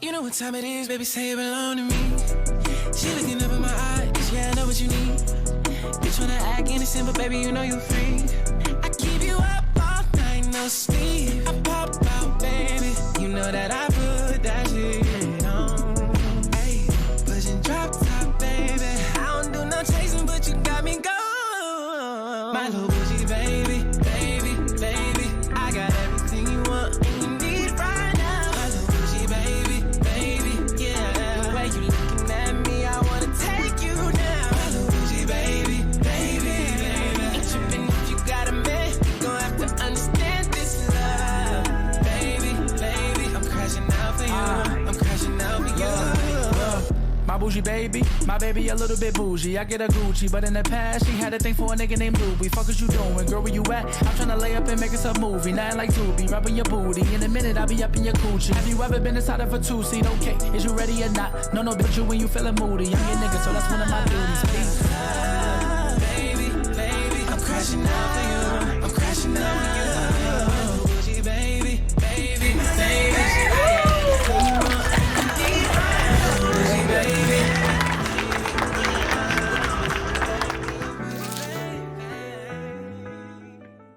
You know what time it is, baby, say it belong to me. She looking up in my eyes, yeah, I know what you need. You tryna act innocent, but baby, you know you free. I keep you up all night, no sleep. I pop out, baby, you know that I put that shit on. Hey, pushing drop top, baby. I don't do no chasing, but you got me going. My little bougie, baby, baby, baby. I got everything you want and you need right now. My little bougie, baby, baby, yeah. The way you looking at me, I wanna take you down. My little bougie, baby, baby, baby. Ain't tripping if you got a man, you gon' have to understand this love. Baby, baby, I'm crashing out for you. I'm crashing out for you. My bougie baby, my baby a little bit bougie. I get a Gucci, but in the past she had a thing for a nigga named Louie. Fuck is you doing, girl? Where you at? I'm tryna lay up and make us a movie. Nothing like Tubi, rubbing your booty. In a minute I'll be up in your coochie. Have you ever been inside of a two-seat? Okay, is you ready or not? No, but you when you feeling moody. I'm your nigga, so that's one of my duties. Please.